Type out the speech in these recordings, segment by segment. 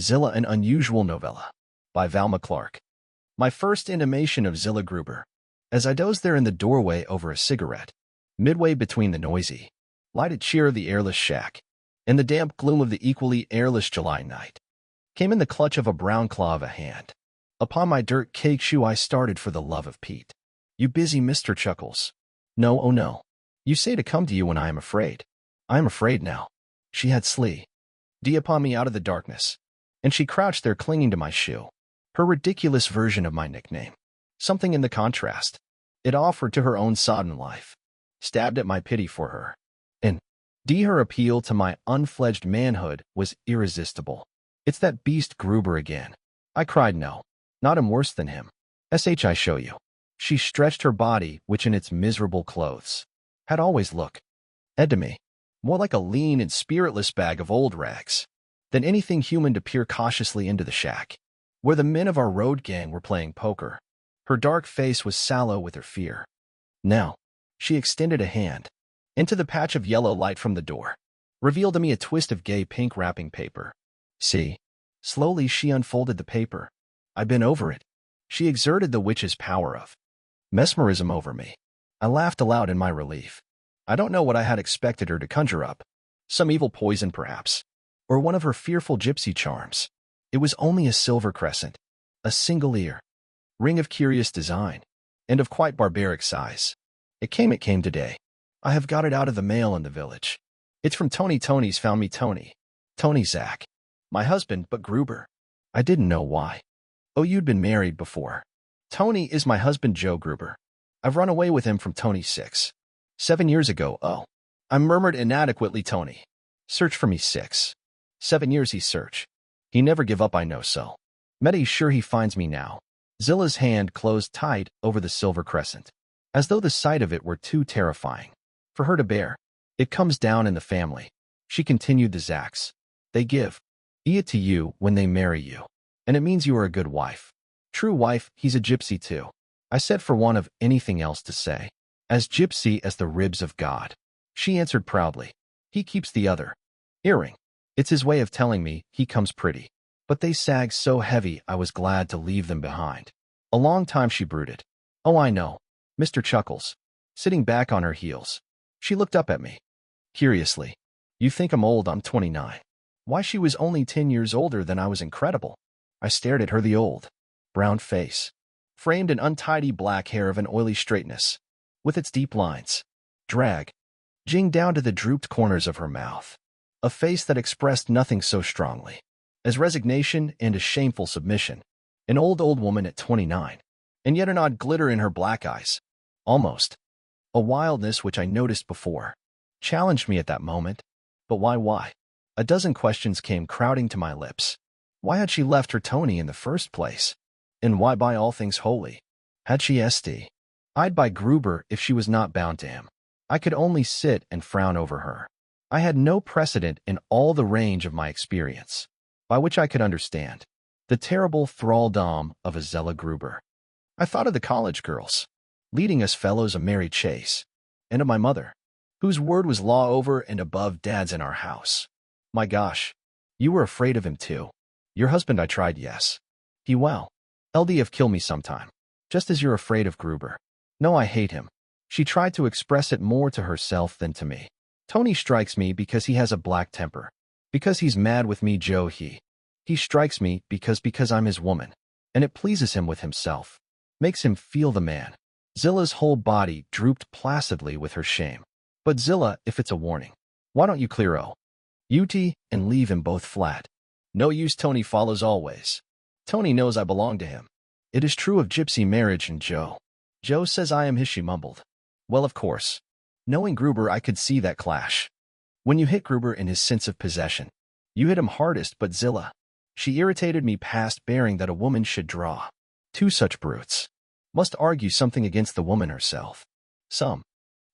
Zillah, an Unusual Novella by Valma. My first intimation of Zillah Gruber, as I dozed there in the doorway over a cigarette, midway between the noisy, lighted cheer of the airless shack and the damp gloom of the equally airless July night, came in the clutch of a brown claw of a hand. Upon my dirt cake shoe I started for the love of Pete. You busy, Mr. Chuckles? No, oh no. You say to come to you when I am afraid. I am afraid now. She had Slee D upon me out of the darkness, and she crouched there clinging to my shoe. Her ridiculous version of my nickname. Something in the contrast it offered to her own sodden life, stabbed at my pity for her. And her appeal to my unfledged manhood was irresistible. It's that beast Gruber again. I cried, no, not him, worse than him. I show you. She stretched her body, which in its miserable clothes had always looked, to me, more like a lean and spiritless bag of old rags than anything human, to peer cautiously into the shack, where the men of our road gang were playing poker. Her dark face was sallow with her fear. Now, she extended a hand into the patch of yellow light from the door, revealed to me a twist of gay pink wrapping paper. See? Slowly she unfolded the paper. I bent over it. She exerted the witch's power of mesmerism over me. I laughed aloud in my relief. I don't know what I had expected her to conjure up. Some evil poison, perhaps, or one of her fearful gypsy charms. It was only a silver crescent, a single ear, ring of curious design, and of quite barbaric size. It came today. I have got it out of the mail in the village. It's from Tony. Tony's found me. Tony Zach. My husband, but Gruber. I didn't know why. Oh, you'd been married before. Tony is my husband, Joe Gruber. I've run away with him from Tony 7 years ago. Oh, I murmured inadequately. Tony searched for me 7 years he search. He never give up, I know so. Meddy's sure he finds me now. Zillah's hand closed tight over the silver crescent, as though the sight of it were too terrifying for her to bear. It comes down in the family, she continued. The Zacks, they give it to you when they marry you, and it means you are a good wife. True wife. He's a gypsy too, I said, for want of anything else to say. As gypsy as the ribs of God, she answered proudly. He keeps the other earring. It's his way of telling me he comes pretty, but they sag so heavy I was glad to leave them behind. A long time she brooded. Oh, I know, Mr. Chuckles. Sitting back on her heels, she looked up at me curiously. You think I'm old? I'm 29. Why, she was only 10 years older than I was. Incredible. I stared at her. The old, brown face framed in untidy black hair of an oily straightness, with its deep lines dragging down to the drooped corners of her mouth. A face that expressed nothing so strongly as resignation and a shameful submission. An old woman at 29, and yet an odd glitter in her black eyes. Almost a wildness which I noticed before challenged me at that moment. But why? A dozen questions came crowding to my lips. Why had she left her Tony in the first place? And why, by all things holy, had she I'd by Gruber if she was not bound to him? I could only sit and frown over her. I had no precedent in all the range of my experience by which I could understand the terrible thraldom of a Zillah Gruber. I thought of the college girls leading us fellows a merry chase, and of my mother, whose word was law over and above Dad's in our house. My gosh, you were afraid of him too. Your husband? I tried, yes. He LDF kill me sometime, just as you're afraid of Gruber. No, I hate him. She tried to express it more to herself than to me. Tony strikes me because he has a black temper, because he's mad with me. Joe, he strikes me because I'm his woman, and it pleases him with himself, makes him feel the man. Zillah's whole body drooped placidly with her shame. But Zillah, if it's a warning, why don't you clear UT and leave him both flat? No use. Tony follows always. Tony knows I belong to him. It is true of gypsy marriage and Joe. Joe says I am his, she mumbled. Well, of course. Knowing Gruber, I could see that clash. When you hit Gruber in his sense of possession, you hit him hardest. But Zillah, she irritated me past bearing. That a woman should draw two such brutes must argue something against the woman herself. Some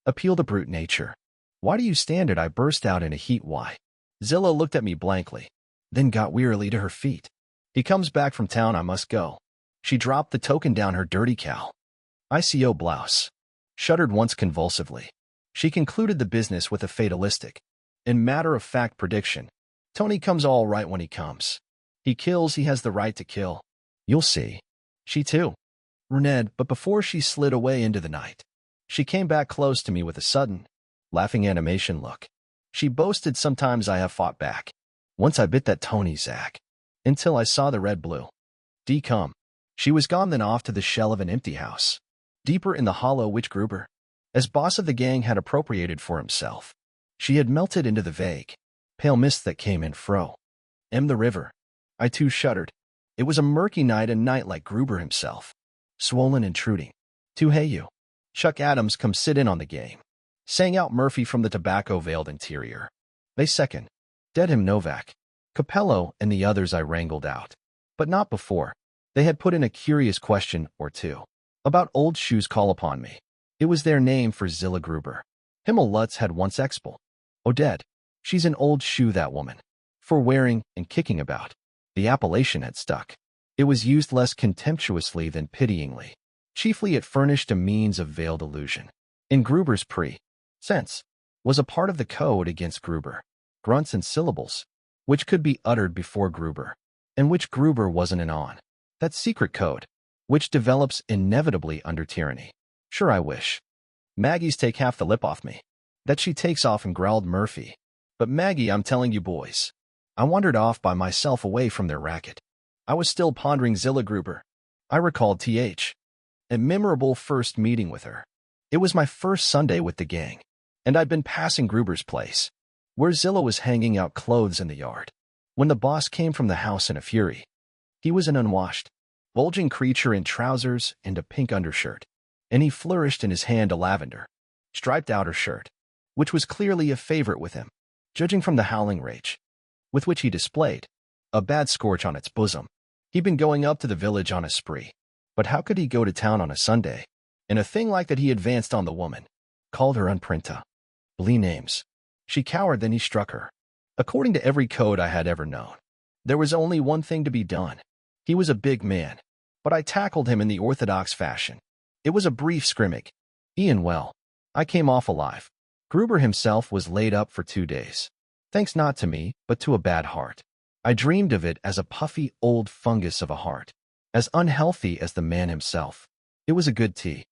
appeal to brute nature. Why do you stand it? I burst out in a heat. Why? Zillah looked at me blankly, then got wearily to her feet. He comes back from town. I must go. She dropped the token down her dirty cowl. ICO blouse. Shuddered once convulsively. She concluded the business with a fatalistic and matter-of-fact prediction. Tony comes all right when he comes. He kills, he has the right to kill. You'll see. She too. Rened, but before she slid away into the night, she came back close to me with a sudden, laughing animation look. She boasted, sometimes I have fought back. Once I bit that Tony Zach. Until I saw the red-blue. Decome. She was gone, then off to the shell of an empty house. Deeper in the hollow which Gruber, as boss of the gang, had appropriated for himself. She had melted into the vague, pale mist that came in fro. The river. I too shuddered. It was a murky night, a night like Gruber himself. Swollen, intruding. To hey you. Chuck Adams, come sit in on the game. Sang out Murphy from the tobacco-veiled interior. They second. Dead him Novak. Capello and the others I wrangled out. But not before. They had put in a curious question or two. About old shoes call upon me. It was their name for Zillah Gruber. Himmel Lutz had once expel. Oh dead. She's an old shoe, that woman. For wearing and kicking about. The appellation had stuck. It was used less contemptuously than pityingly. Chiefly it furnished a means of veiled illusion. In Gruber's sense, was a part of the code against Gruber. Grunts and syllables, which could be uttered before Gruber, and which Gruber wasn't in on. That secret code, which develops inevitably under tyranny. Sure, I wish Maggie's take half the lip off me. That she takes off, and growled Murphy. But Maggie, I'm telling you boys. I wandered off by myself away from their racket. I was still pondering Zillah Gruber. I recalled a memorable first meeting with her. It was my first Sunday with the gang, and I'd been passing Gruber's place, where Zillah was hanging out clothes in the yard, when the boss came from the house in a fury. He was an unwashed, bulging creature in trousers and a pink undershirt, and he flourished in his hand a lavender, striped outer shirt, which was clearly a favorite with him, judging from the howling rage with which he displayed a bad scorch on its bosom. He'd been going up to the village on a spree. But how could he go to town on a Sunday? In a thing like that, he advanced on the woman, called her unprinta. Blee names. She cowered, then he struck her. According to every code I had ever known, there was only one thing to be done. He was a big man, but I tackled him in the orthodox fashion. It was a brief scrimmage. Ian well. I came off alive. Gruber himself was laid up for 2 days. Thanks not to me, but to a bad heart. I dreamed of it as a puffy old fungus of a heart, as unhealthy as the man himself. It was a good tea.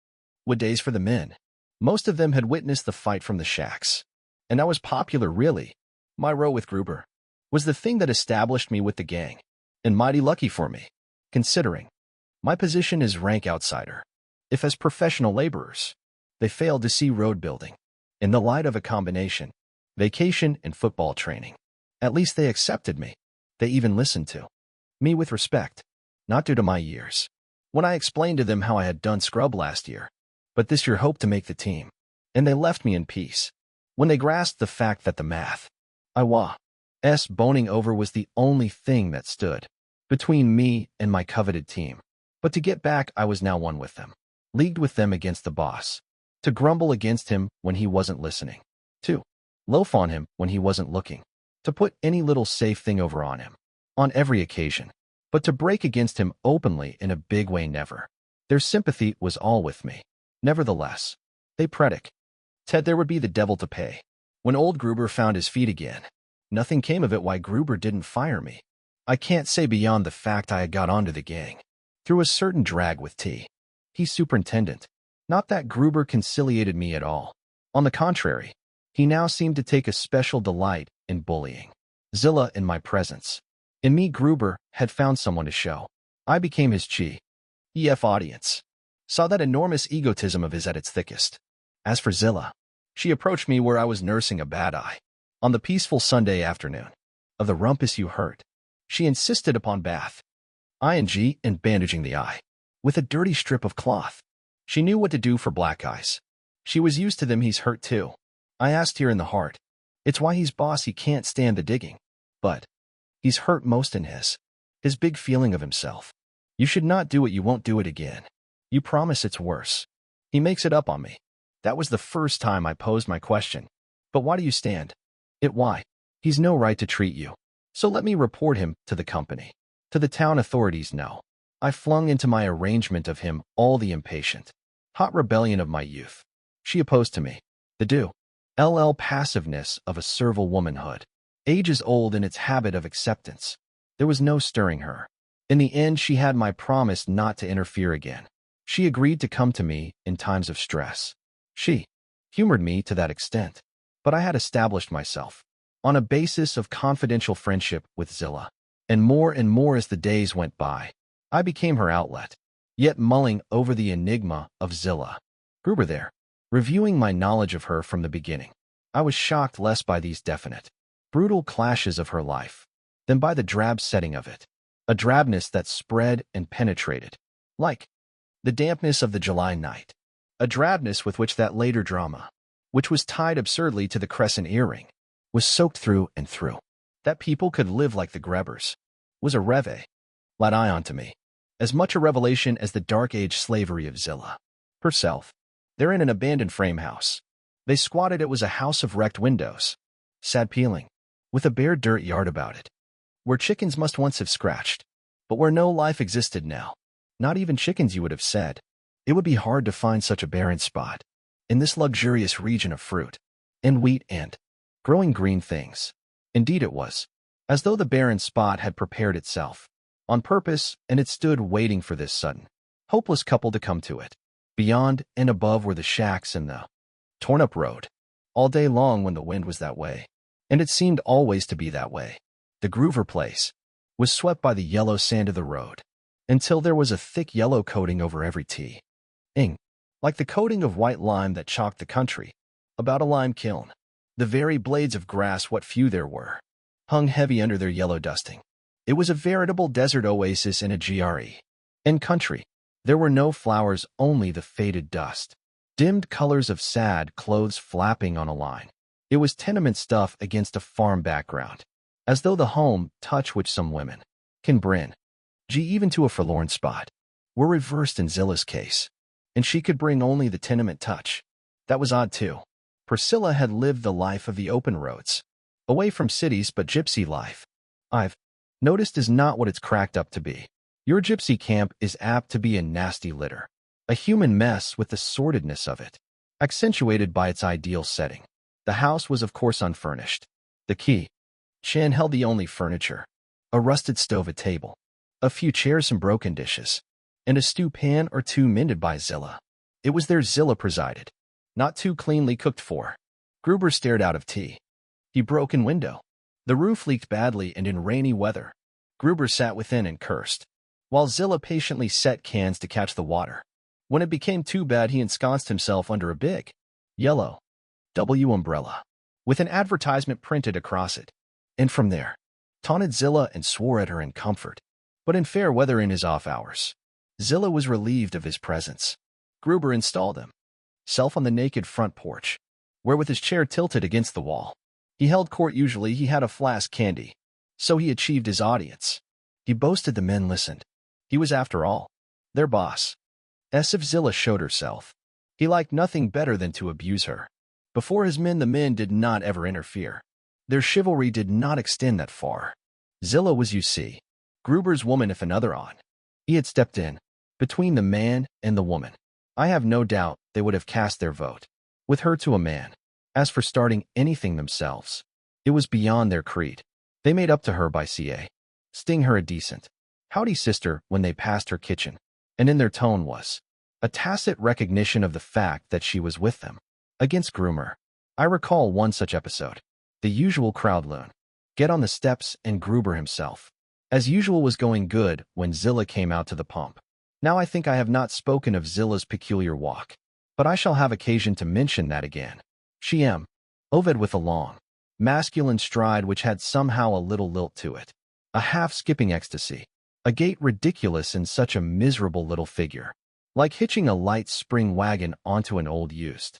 What days for the men. Most of them had witnessed the fight from the shacks. And I was popular, really. My row with Gruber was the thing that established me with the gang, and mighty lucky for me, considering my position as rank outsider. If as professional laborers, they failed to see road building in the light of a combination, vacation and football training. At least they accepted me. They even listened to me with respect, not due to my years. When I explained to them how I had done scrub last year, but this year hoped to make the team, and they left me in peace. When they grasped the fact that the math I was boning over was the only thing that stood between me and my coveted team. But to get back, I was now one with them, leagued with them against the boss, to grumble against him when he wasn't listening, to loaf on him when he wasn't looking, to put any little safe thing over on him, on every occasion, but to break against him openly in a big way never. Their sympathy was all with me. Nevertheless, they predict Ted there would be the devil to pay. When old Gruber found his feet again, nothing came of it. Why Gruber didn't fire me, I can't say, beyond the fact I had got onto the gang through a certain drag with He's superintendent. Not that Gruber conciliated me at all. On the contrary, he now seemed to take a special delight in bullying Zillah in my presence. In me, Gruber had found someone to show. I became his audience. Saw that enormous egotism of his at its thickest. As for Zillah, she approached me where I was nursing a bad eye. On the peaceful Sunday afternoon of the rumpus you heard, she insisted upon bath, and bandaging the eye with a dirty strip of cloth. She knew what to do for black eyes. She was used to them. He's hurt too. I asked here in the heart. It's why he's boss. He can't stand the digging. But he's hurt most in his big feeling of himself. You should not do it. You won't do it again. You promise it's worse. He makes it up on me. That was the first time I posed my question. But why do you stand it? Why? He's no right to treat you. So let me report him to the company, to the town authorities. No. I flung into my arrangement of him all the impatient, hot rebellion of my youth. She opposed to me the passiveness of a servile womanhood, ages old in its habit of acceptance. There was no stirring her. In the end, she had my promise not to interfere again. She agreed to come to me in times of stress. She humored me to that extent. But I had established myself on a basis of confidential friendship with Zillah. And more as the days went by, I became her outlet. Yet mulling over the enigma of Zillah Gruber there, reviewing my knowledge of her from the beginning, I was shocked less by these definite, brutal clashes of her life than by the drab setting of it, a drabness that spread and penetrated, like the dampness of the July night, a drabness with which that later drama, which was tied absurdly to the crescent earring, was soaked through and through. That people could live like the Grebbers was a réveillon to me, as much a revelation as the dark age slavery of Zillah herself. They're in an abandoned frame house. They squatted. It was a house of wrecked windows, sad peeling, with a bare dirt yard about it, where chickens must once have scratched, but where no life existed now. Not even chickens, you would have said. It would be hard to find such a barren spot in this luxurious region of fruit and wheat and growing green things. Indeed it was, as though the barren spot had prepared itself on purpose, and it stood waiting for this sudden, hopeless couple to come to it. Beyond and above were the shacks and the torn-up road. All day long when the wind was that way, and it seemed always to be that way, the Groover place was swept by the yellow sand of the road, until there was a thick yellow coating over every ing, like the coating of white lime that chalked the country about a lime kiln. The very blades of grass, what few there were, hung heavy under their yellow dusting. It was a veritable desert oasis in a GRE country. There were no flowers, only the faded dust, dimmed colors of sad clothes flapping on a line. It was tenement stuff against a farm background, as though the home touch which some women can bring, even to a forlorn spot, were reversed in Zillah's case, and she could bring only the tenement touch. That was odd too. Priscilla had lived the life of the open roads, away from cities, but gypsy life, I've noticed, is not what it's cracked up to be. Your gypsy camp is apt to be a nasty litter, a human mess with the sordidness of it, accentuated by its ideal setting. The house was of course unfurnished. The kitchen held the only furniture, a rusted stove, a table, a few chairs, some broken dishes, and a stew pan or two mended by Zillah. It was there Zillah presided, not too cleanly cooked for. Gruber stared out of the broken window. The roof leaked badly, and in rainy weather, Gruber sat within and cursed, while Zillah patiently set cans to catch the water. When it became too bad, he ensconced himself under a big, yellow W umbrella, with an advertisement printed across it, and from there, taunted Zillah and swore at her in comfort, but in fair weather in his off hours. Zillah was relieved of his presence. Gruber installed himself on the naked front porch, where with his chair tilted against the wall, he held court. Usually he had a flask candy, so he achieved his audience. He boasted the men listened. He was, after all, their boss. As if Zillah showed herself, he liked nothing better than to abuse her. Before his men, the men did not ever interfere. Their chivalry did not extend that far. Zillah was, you see, Gruber's woman. If another on, he had stepped in between the man and the woman, I have no doubt they would have cast their vote with her to a man. As for starting anything themselves, it was beyond their creed. They made up to her by sting her a decent howdy sister when they passed her kitchen, and in their tone was a tacit recognition of the fact that she was with them against Gruber. I recall one such episode. The usual crowd loon get on the steps, and Gruber himself, as usual, was going good when Zillah came out to the pump. Now I think I have not spoken of Zillah's peculiar walk, but I shall have occasion to mention that again. She Ovid with a long, masculine stride which had somehow a little lilt to it, a half-skipping ecstasy, a gait ridiculous in such a miserable little figure, like hitching a light spring wagon onto an old used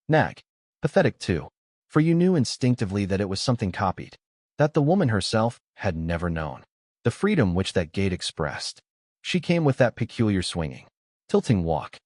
nag. Pathetic too, for you knew instinctively that it was something copied, that the woman herself had never known. The freedom which that gait expressed. She came with that peculiar swinging, tilting walk,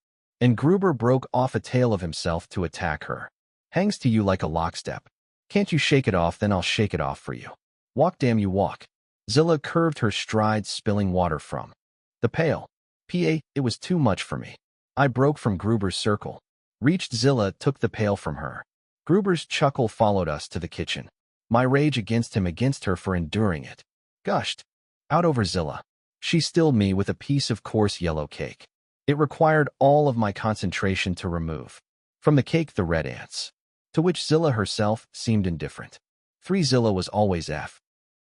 and Gruber broke off a tale of himself to attack her. Hangs to you like a lockstep. Can't you shake it off? Then I'll shake it off for you. Walk, damn you, walk. Zillah curved her stride, spilling water from the pail. It was too much for me. I broke from Gruber's circle, reached Zillah, took the pail from her. Gruber's chuckle followed us to the kitchen. My rage against him, against her for enduring it, gushed Out over Zillah. She stilled me with a piece of coarse yellow cake. It required all of my concentration to remove. From the cake, the red ants, to which Zillah herself seemed indifferent. 3 Zillah was always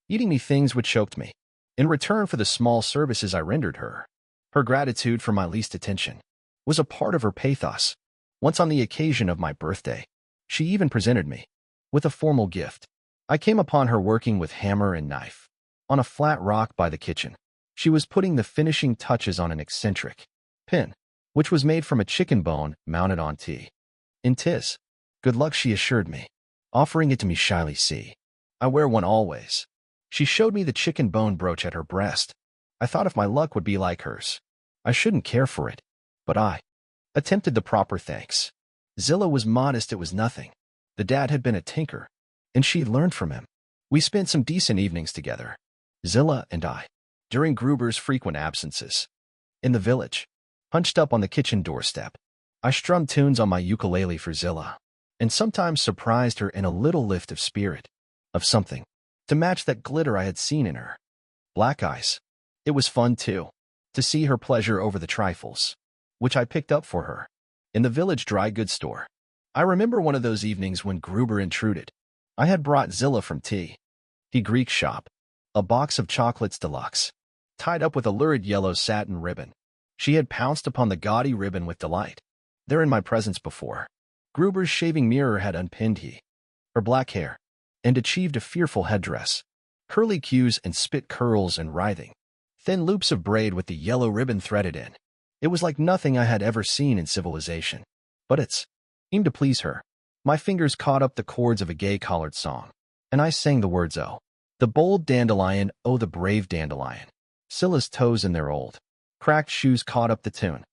eating me things which choked me. In return for the small services I rendered her, her gratitude for my least attention was a part of her pathos. Once on the occasion of my birthday, she even presented me with a formal gift. I came upon her working with hammer and knife on a flat rock by the kitchen. She was putting the finishing touches on an eccentric pin, which was made from a chicken bone mounted on T. In tis. Good luck, she assured me, offering it to me shyly. See, I wear one always. She showed me the chicken bone brooch at her breast. I thought if my luck would be like hers, I shouldn't care for it, but I attempted the proper thanks. Zillah was modest, it was nothing. The dad had been a tinker, and she'd learned from him. We spent some decent evenings together, Zillah and I, during Gruber's frequent absences. In the village, hunched up on the kitchen doorstep, I strummed tunes on my ukulele for Zillah, and sometimes surprised her in a little lift of spirit, of something, to match that glitter I had seen in her black eyes. It was fun, too, to see her pleasure over the trifles, which I picked up for her in the village dry goods store. I remember one of those evenings when Gruber intruded. I had brought Zillah from T. Greek shop a box of chocolates deluxe, tied up with a lurid yellow satin ribbon. She had pounced upon the gaudy ribbon with delight. There in my presence before Gruber's shaving mirror had unpinned her black hair, and achieved a fearful headdress, curly cues and spit curls and writhing, thin loops of braid with the yellow ribbon threaded in. It was like nothing I had ever seen in civilization. But it seemed to please her. My fingers caught up the chords of a gay-collared song, and I sang the words, "Oh, the bold dandelion, oh, the brave dandelion." Zillah's toes in their old, cracked shoes caught up the tune,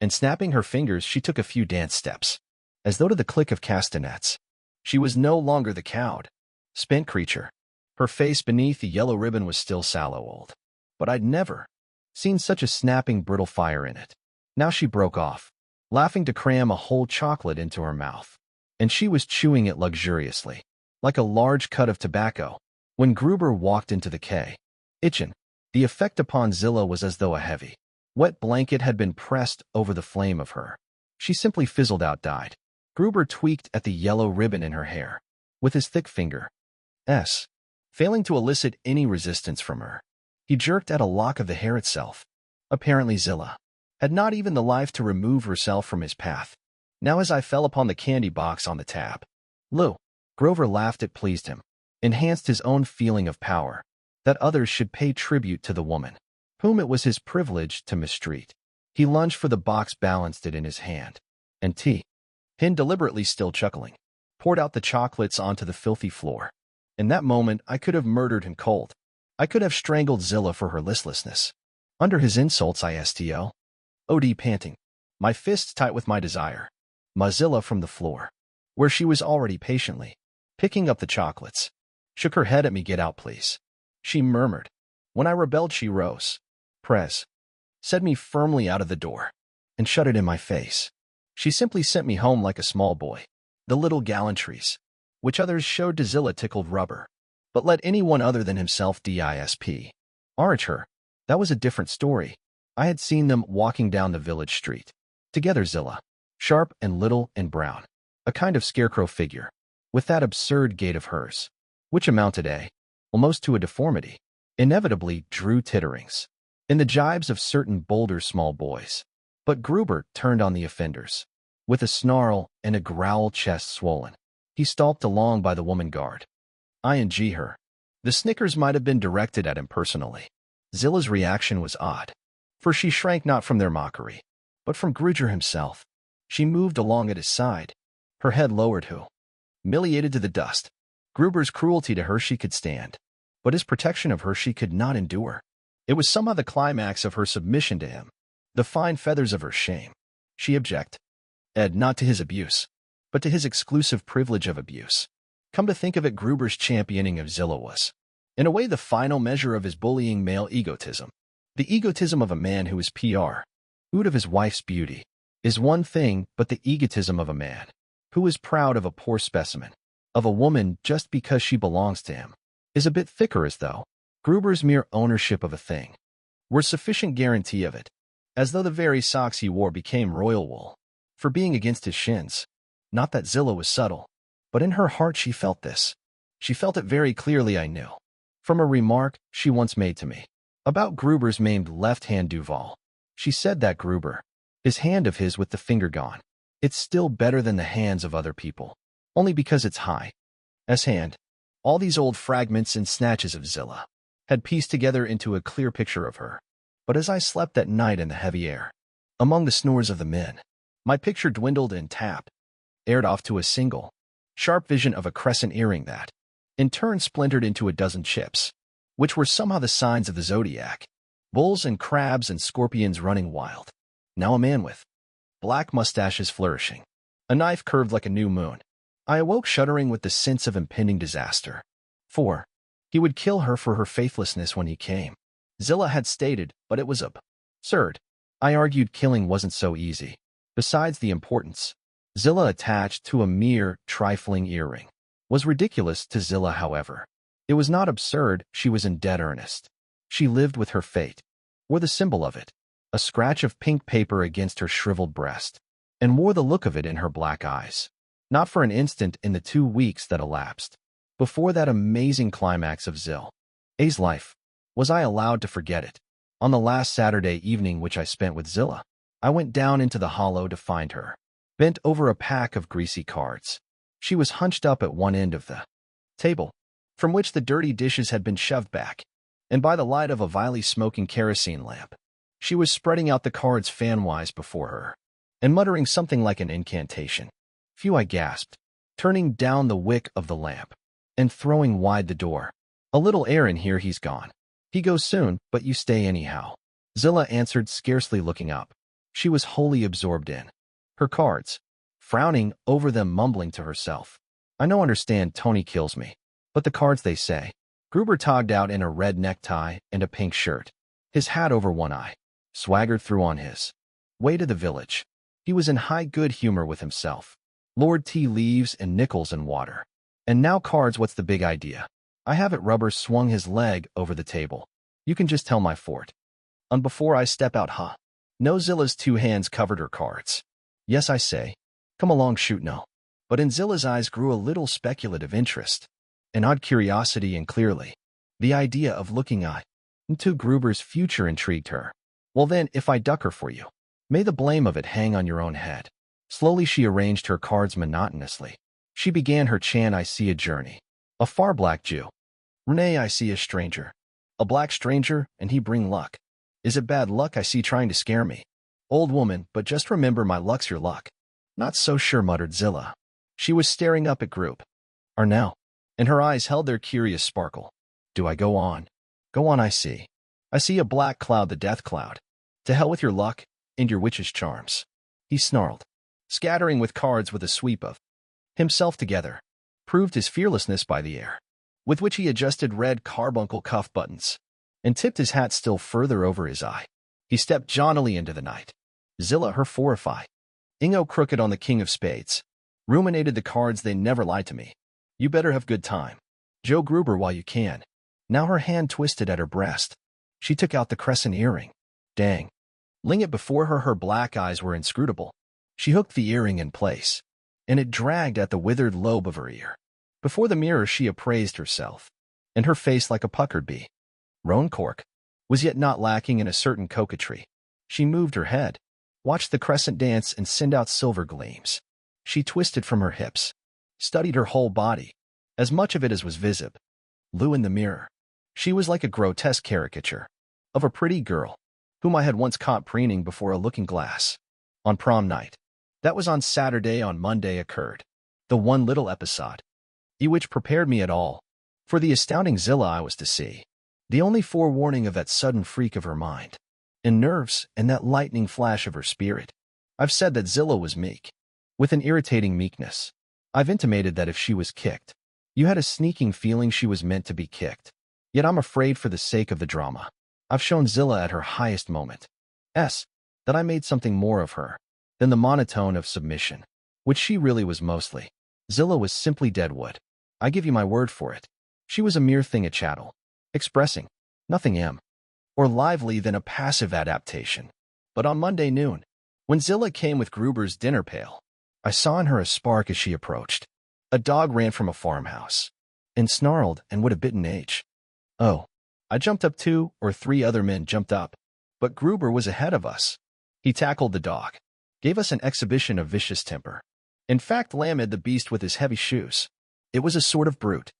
and snapping her fingers, she took a few dance steps, as though to the click of castanets. She was no longer the cowed, spent creature. Her face beneath the yellow ribbon was still sallow old, but I'd never seen such a snapping, brittle fire in it. Now she broke off, laughing to cram a whole chocolate into her mouth, and she was chewing it luxuriously, like a large cut of tobacco. When Gruber walked into the kitchen, the effect upon Zillah was as though a heavy, wet blanket had been pressed over the flame of her. She simply fizzled out, died. Gruber tweaked at the yellow ribbon in her hair with his thick finger. Failing to elicit any resistance from her, he jerked at a lock of the hair itself. Apparently Zillah had not even the life to remove herself from his path. Now as I fell upon the candy box on the tab, Grover laughed. It pleased him, enhanced his own feeling of power, that others should pay tribute to the woman whom it was his privilege to mistreat. He lunged for the box, balanced it in his hand, and Hin, deliberately still chuckling, poured out the chocolates onto the filthy floor. In that moment, I could have murdered him cold. I could have strangled Zillah for her listlessness. Under his insults, I OD panting, my fists tight with my desire. Zillah from the floor, where she was already patiently picking up the chocolates, shook her head at me. "Get out, please," she murmured. When I rebelled, she rose, said me firmly out of the door, and shut it in my face. She simply sent me home like a small boy. The little gallantries which others showed to Zillah tickled rubber, but let anyone other than himself arch her. That was a different story. I had seen them walking down the village street together, Zillah, sharp and little and brown, a kind of scarecrow figure, with that absurd gait of hers, which amounted almost to a deformity, inevitably drew titterings in the jibes of certain bolder small boys. But Gruber turned on the offenders. With a snarl and a growl, chest swollen, he stalked along by the woman guard. Her. The snickers might have been directed at him personally. Zillah's reaction was odd, for she shrank not from their mockery, but from Gruber himself. She moved along at his side, her head lowered, humiliated to the dust. Gruber's cruelty to her she could stand, but his protection of her she could not endure. It was somehow the climax of her submission to him, the fine feathers of her shame. She objected, not to his abuse, but to his exclusive privilege of abuse. Come to think of it, Gruber's championing of Zillah was, in a way, the final measure of his bullying male egotism. The egotism of a man who is proud of his wife's beauty is one thing, but the egotism of a man who is proud of a poor specimen of a woman just because she belongs to him is a bit thicker, as though Gruber's mere ownership of a thing were sufficient guarantee of it, as though the very socks he wore became royal wool for being against his shins. Not that Zillah was subtle, but in her heart she felt this. She felt it very clearly, I knew, from a remark she once made to me about Gruber's maimed left-hand Duval. She said that Gruber, his hand of his with the finger gone, it's still better than the hands of other people, only because it's high. S hand. All these old fragments and snatches of Zillah had pieced together into a clear picture of her. But as I slept that night in the heavy air, among the snores of the men, my picture dwindled and tapped, aired off to a single, sharp vision of a crescent earring that, in turn, splintered into a dozen chips, which were somehow the signs of the zodiac, bulls and crabs and scorpions running wild. Now a man with black mustaches flourishing, a knife curved like a new moon. I awoke shuddering with the sense of impending disaster. For he would kill her for her faithlessness when he came, Zillah had stated, but it was absurd. I argued killing wasn't so easy. Besides, the importance Zillah attached to a mere trifling earring was ridiculous to Zillah, however. It was not absurd, she was in dead earnest. She lived with her fate, wore the symbol of it, a scratch of pink paper against her shriveled breast, and wore the look of it in her black eyes. Not for an instant in the 2 weeks that elapsed before that amazing climax of Zillah's life was I allowed to forget it. On the last Saturday evening which I spent with Zillah, I went down into the hollow to find her, bent over a pack of greasy cards. She was hunched up at one end of the table, from which the dirty dishes had been shoved back, and by the light of a vilely smoking kerosene lamp, she was spreading out the cards fan-wise before her, and muttering something like an incantation. "Phew," I gasped, turning down the wick of the lamp, and throwing wide the door. "A little air in here, he's gone. He goes soon, but you stay anyhow," Zillah answered, scarcely looking up. She was wholly absorbed in her cards, frowning over them, mumbling to herself. "I no understand, Tony kills me. But the cards, they say." Gruber, togged out in a red necktie and a pink shirt, his hat over one eye, swaggered through on his way to the village. He was in high good humor with himself. Lord tea leaves and nickels and water. And now cards, what's the big idea? I have it. Rubber swung his leg over the table. "You can just tell my fort. And before I step out, huh?" No, Zillah's 2 hands covered her cards. "Yes, I say. Come along, shoot no." But in Zillah's eyes grew a little speculative interest, an odd curiosity, and clearly the idea of looking into Gruber's future intrigued her. "Well then, if I duck her for you, may the blame of it hang on your own head." Slowly she arranged her cards monotonously. She began her chant. "I see a journey, a far black Jew. Renee, I see a stranger, a black stranger, and he bring luck. Is it bad luck I see trying to scare me? Old woman, but just remember my luck's your luck." "Not so sure," muttered Zillah. She was staring up at Group. "Or now," and her eyes held their curious sparkle. "Do I go on?" "Go on, I see. I see a black cloud, the death cloud. To hell with your luck and your witch's charms," he snarled, scattering with cards with a sweep of himself together, proved his fearlessness by the air with which he adjusted red carbuncle cuff buttons and tipped his hat still further over his eye. He stepped jauntily into the night. Zillah, her fortify, Ingo crooked on the king of spades, ruminated the cards. "They never lied to me. You better have good time, Joe Gruber, while you can." Now her hand twisted at her breast. She took out the crescent earring. Dang. Ling it before her, her black eyes were inscrutable. She hooked the earring in place, and it dragged at the withered lobe of her ear. Before the mirror she appraised herself, and her face, like a puckered bee, roan cork, was yet not lacking in a certain coquetry. She moved her head, watched the crescent dance and send out silver gleams. She twisted from her hips, studied her whole body, as much of it as was visible. Lou in the mirror. She was like a grotesque caricature of a pretty girl whom I had once caught preening before a looking-glass on prom night. That was on Saturday. On Monday occurred the one little episode which prepared me at all for the astounding Zillah I was to see. The only forewarning of that sudden freak of her mind and nerves and that lightning flash of her spirit. I've said that Zillah was meek, with an irritating meekness. I've intimated that if she was kicked, you had a sneaking feeling she was meant to be kicked. Yet I'm afraid, for the sake of the drama, I've shown Zillah at her highest moment. That I made something more of her than the monotone of submission, which she really was mostly. Zillah was simply dead wood. I give you my word for it. She was a mere thing, a chattel, expressing nothing more lively than a passive adaptation. But on Monday noon, when Zillah came with Gruber's dinner pail, I saw in her a spark as she approached. A dog ran from a farmhouse and snarled and would have bitten H. Oh. I jumped up, 2 or 3 other men jumped up, but Gruber was ahead of us. He tackled the dog, gave us an exhibition of vicious temper. In fact, lamed the beast with his heavy shoes. It was a sort of brute,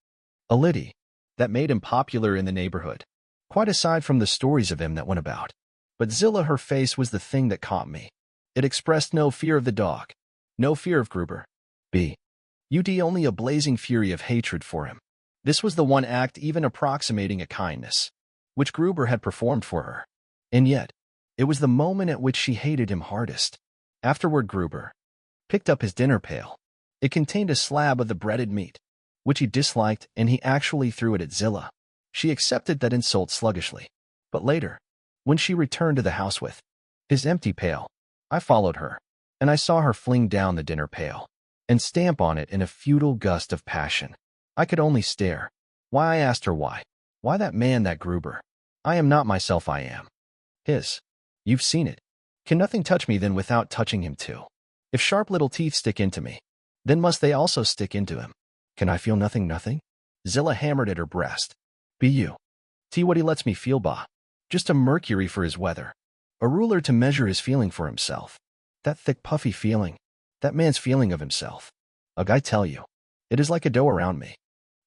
a liddy, that made him popular in the neighborhood, quite aside from the stories of him that went about. But Zillah, her face was the thing that caught me. It expressed no fear of the dog, no fear of Gruber. Only a blazing fury of hatred for him. This was the one act even approximating a kindness, which Gruber had performed for her. And yet, it was the moment at which she hated him hardest. Afterward, Gruber picked up his dinner pail. It contained a slab of the breaded meat, which he disliked, and he actually threw it at Zillah. She accepted that insult sluggishly. But later, when she returned to the house with his empty pail, I followed her, and I saw her fling down the dinner pail and stamp on it in a futile gust of passion. I could only stare. Why, I asked her why. Why that man, that Gruber? I am not myself, I am his. You've seen it. Can nothing touch me then without touching him too? If sharp little teeth stick into me, then must they also stick into him? Can I feel nothing? Zillah hammered at her breast. What he lets me feel, bah. Just a mercury for his weather. A ruler to measure his feeling for himself. That thick puffy feeling. That man's feeling of himself. Ugh, I tell you. It is like a dough around me.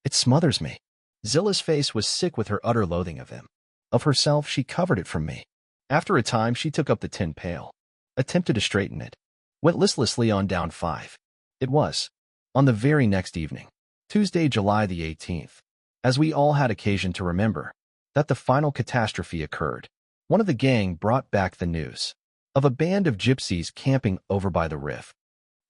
It smothers me. Zillah's face was sick with her utter loathing of him. Of herself, she covered it from me. After a time, she took up the tin pail, attempted to straighten it, went listlessly on down 5. It was on the very next evening, Tuesday, July the 18th, as we all had occasion to remember, that the final catastrophe occurred. One of the gang brought back the news of a band of gypsies camping over by the riff.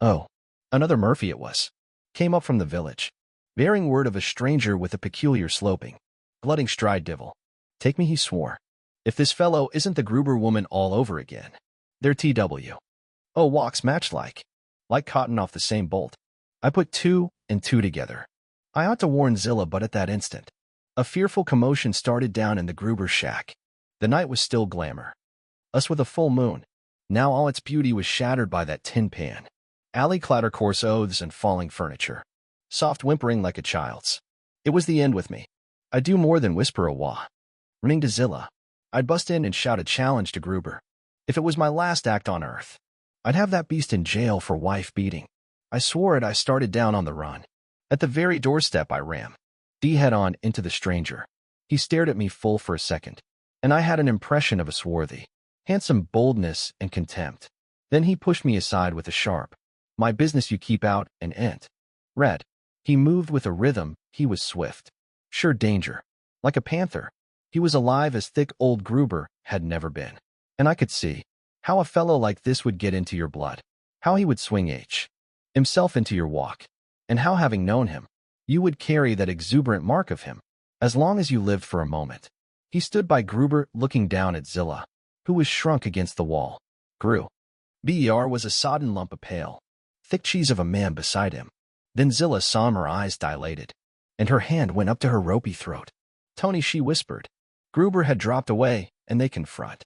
Oh, another Murphy it was. Came up from the village, bearing word of a stranger with a peculiar sloping, glutting stride divil. Take me, he swore. If this fellow isn't the Gruber woman all over again. They're TW. Oh, walks match like cotton off the same bolt. I put 2 and 2 together. I ought to warn Zillah, but at that instant, a fearful commotion started down in the Gruber shack. The night was still glamour. Us with a full moon. Now all its beauty was shattered by that tin pan. Alley clatter, coarse oaths, and falling furniture. Soft whimpering like a child's. It was the end with me. I'd do more than whisper a wah. Running to Zillah, I'd bust in and shout a challenge to Gruber. If it was my last act on earth, I'd have that beast in jail for wife beating. I swore it. I started down on the run. At the very doorstep I ran, head on into the stranger. He stared at me full for a second, and I had an impression of a swarthy, handsome boldness and contempt. Then he pushed me aside with a sharp, "My business you keep out and ent." Red. He moved with a rhythm. He was swift. Sure danger. Like a panther. He was alive as thick old Gruber had never been. And I could see how a fellow like this would get into your blood. How he would swing himself into your walk. And how, having known him, you would carry that exuberant mark of him, as long as you lived for a moment. He stood by Gruber, looking down at Zillah, who was shrunk against the wall. Ber was a sodden lump of pale, thick cheese of a man beside him. Then Zillah saw him, her eyes dilated, and her hand went up to her ropey throat. "Tony," she whispered. Gruber had dropped away, and they confronted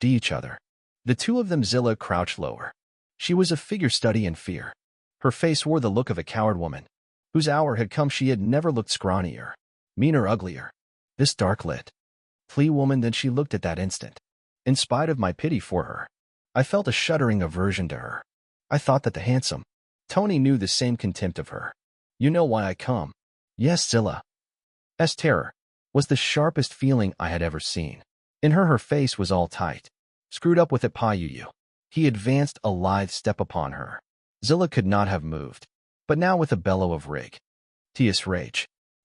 each other. The two of them. Zillah crouched lower. She was a figure study in fear. Her face wore the look of a coward woman, whose hour had come. She had never looked scrawnier, meaner, uglier. This dark-lit, flea woman. Then she looked at that instant. In spite of my pity for her, I felt a shuddering aversion to her. I thought that the handsome Tony knew the same contempt of her. "You know why I come?" Yes, Zillah's terror was the sharpest feeling I had ever seen. In her face was all tight, screwed up with it. He advanced a lithe step upon her. Zillah could not have moved, but now with a bellow of rage,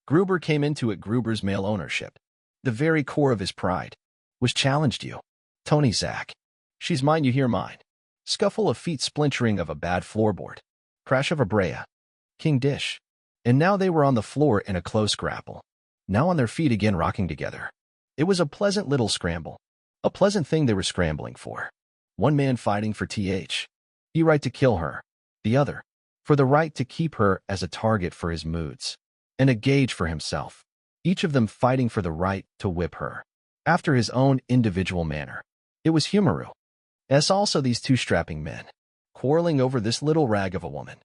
Gruber came into it. Gruber's male ownership, the very core of his pride, was challenged. "You, Tony Zach. She's mine, you hear mine." Scuffle of feet, splintering of a bad floorboard, crash of a brea, king dish. And now they were on the floor in a close grapple, now on their feet again, rocking together. It was a pleasant little scramble, a pleasant thing they were scrambling for. One man fighting for the right to kill her, the other for the right to keep her as a target for his moods, and a gauge for himself. each of them fighting for the right to whip her, after his own individual manner. It was Humoru. As also these two strapping men, quarreling over this little rag of a woman.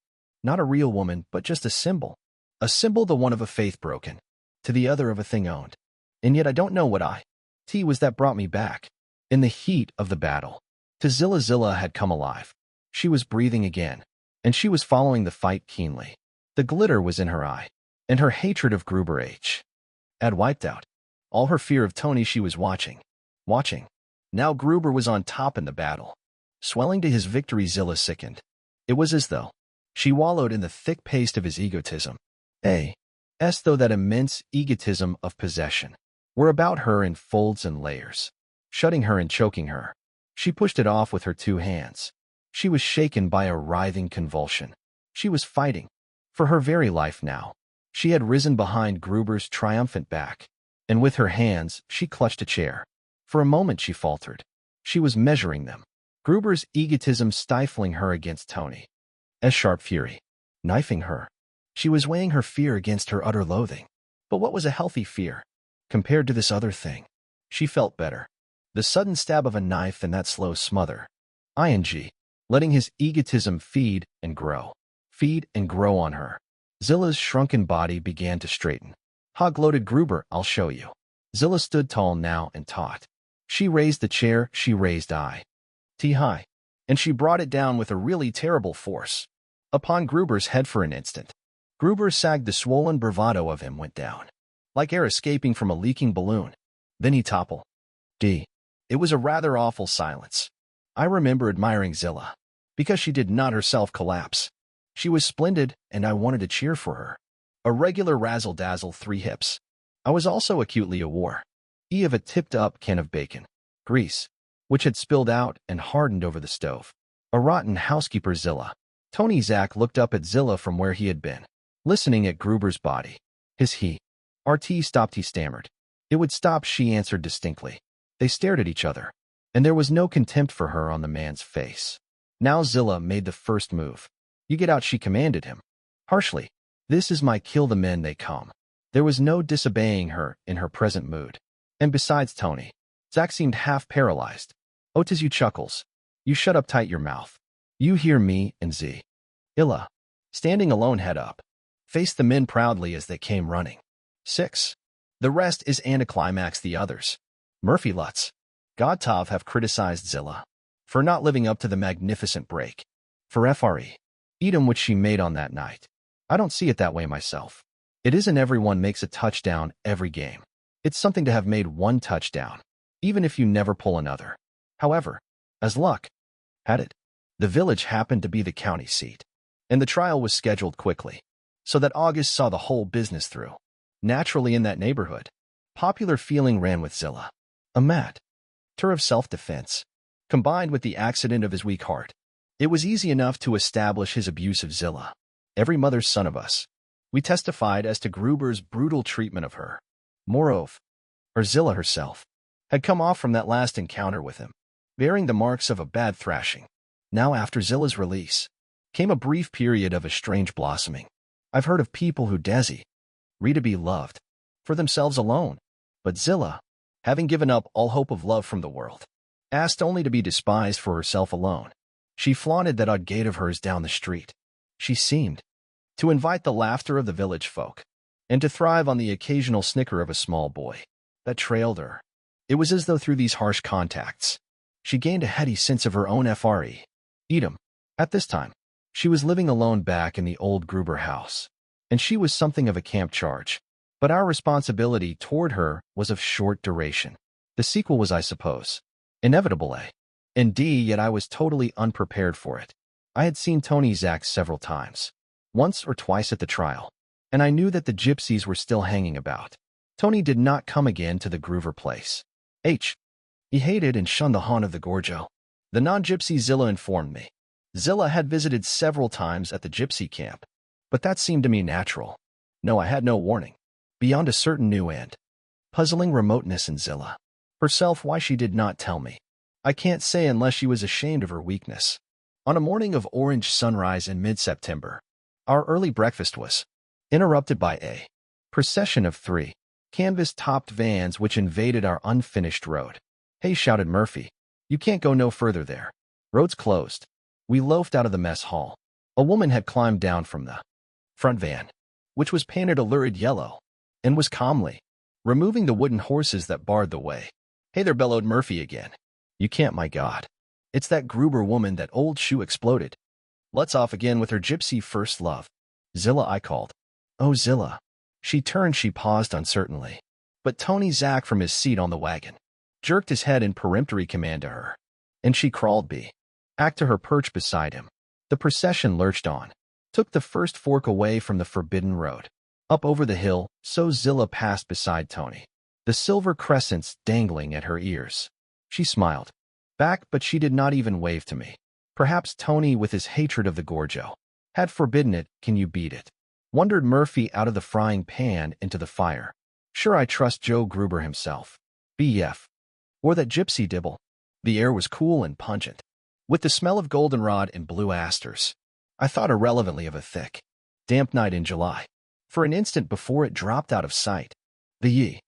Not a real woman, but just a symbol. A symbol, the one of a faith broken, to the other of a thing owned. And yet I don't know what T was that brought me back. In the heat of the battle, to Zillah. Zillah had come alive. She was breathing again, and she was following the fight keenly. The glitter was in her eye, and her hatred of Gruber had wiped out all her fear of Tony. She was watching. Now Gruber was on top in the battle. Swelling to his victory, Zillah sickened. It was as though she wallowed in the thick paste of his egotism. As though that immense egotism of possession were about her in folds and layers, shutting her and choking her. She pushed it off with her two hands. She was shaken by a writhing convulsion. She was fighting for her very life now. She had risen behind Gruber's triumphant back, and with her hands she clutched a chair. For a moment she faltered. She was measuring them. Gruber's egotism stifling her against Tony. As sharp fury, knifing her. She was weighing her fear against her utter loathing. But what was a healthy fear compared to this other thing? She felt better. The sudden stab of a knife and that slow smother. Letting his egotism feed and grow on her. Zillah's shrunken body began to straighten. Ha, gloated Gruber, I'll show you. Zillah stood tall now and taut. She raised the chair, she raised high, and she brought it down with a really terrible force upon Gruber's head for an instant. Gruber sagged. The swollen bravado of him went down, like air escaping from a leaking balloon. Then he toppled. It was a rather awful silence. I remember admiring Zillah, because she did not herself collapse. She was splendid, and I wanted to cheer for her. A regular razzle-dazzle, 3 hips. I was also acutely aware of a tipped-up can of bacon grease, which had spilled out and hardened over the stove. A rotten housekeeper. Zillah. Tony Zach looked up at Zillah from where he had been, listening at Gruber's body. RT stopped. He stammered. It would stop, she answered distinctly. They stared at each other, and there was no contempt for her on the man's face. Now Zillah made the first move. You get out, she commanded him harshly. This is my kill the men they come. There was no disobeying her in her present mood. And besides, Tony Zach seemed half paralyzed. Oh, 'tis you, chuckles. You shut up tight your mouth. You hear me and Zillah, standing alone head up, faced the men proudly as they came running. 6. The rest is anticlimax. The others, Murphy Lutz, Godtov, have criticized Zillah for not living up to the magnificent break for Edom which she made on that night. I don't see it that way myself. It isn't everyone makes a touchdown every game. It's something to have made one touchdown, even if you never pull another. However, as luck had it, the village happened to be the county seat, and the trial was scheduled quickly, so that August saw the whole business through. Naturally, in that neighborhood, popular feeling ran with Zillah. A matter of self-defense, combined with the accident of his weak heart. It was easy enough to establish his abuse of Zillah. Every mother's son of us. We testified as to Gruber's brutal treatment of her. Moreover, Zillah herself had come off from that last encounter with him, bearing the marks of a bad thrashing. Now, after Zillah's release, came a brief period of a strange blossoming. I've heard of people who to be loved for themselves alone, but Zillah, having given up all hope of love from the world, asked only to be despised for herself alone. She flaunted that odd gait of hers down the street. She seemed to invite the laughter of the village folk, and to thrive on the occasional snicker of a small boy that trailed her. It was as though through these harsh contacts, she gained a heady sense of her own Edom. At this time, she was living alone back in the old Gruber house, and she was something of a camp charge. But our responsibility toward her was of short duration. The sequel was, I suppose, inevitable. Indeed, yet I was totally unprepared for it. I had seen Tony Zach several times, once or twice at the trial, and I knew that the gypsies were still hanging about. Tony did not come again to the Gruber place. He hated and shunned the haunt of the Gorgio. The non-gypsy Zillah informed me. Zillah had visited several times at the gypsy camp, but that seemed to me natural. No, I had no warning, beyond a certain new and puzzling remoteness in Zillah herself. Why she did not tell me, I can't say, unless she was ashamed of her weakness. On a morning of orange sunrise in mid-September, our early breakfast was interrupted by a procession of 3 canvas-topped vans which invaded our unfinished road. "Hey," shouted Murphy. "You can't go no further there. Road's closed." We loafed out of the mess hall. A woman had climbed down from the front van, which was painted a lurid yellow, and was calmly removing the wooden horses that barred the way. "Hey there," bellowed Murphy again. "You can't, my God. It's that Gruber woman, that old shoe," exploded. "Let's off again with her gypsy first love." "Zillah," I called. "Oh, Zillah." She turned. She paused uncertainly. But Tony Zach, from his seat on the wagon, jerked his head in peremptory command to her, and she crawled back to her perch beside him. The procession lurched on, took the first fork away from the forbidden road, up over the hill, so Zillah passed beside Tony, the silver crescents dangling at her ears. She smiled back, but she did not even wave to me. Perhaps Tony, with his hatred of the Gorgio, had forbidden it. "Can you beat it?" wondered Murphy out of the frying pan into the fire. "Sure, I trust Joe Gruber himself. BF. Or that gypsy dibble." The air was cool and pungent, with the smell of goldenrod and blue asters. I thought irrelevantly of a thick, damp night in July. For an instant before it dropped out of sight, the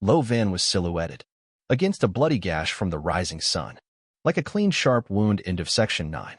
low van was silhouetted against a bloody gash from the rising sun, like a clean, sharp wound. End of section 9.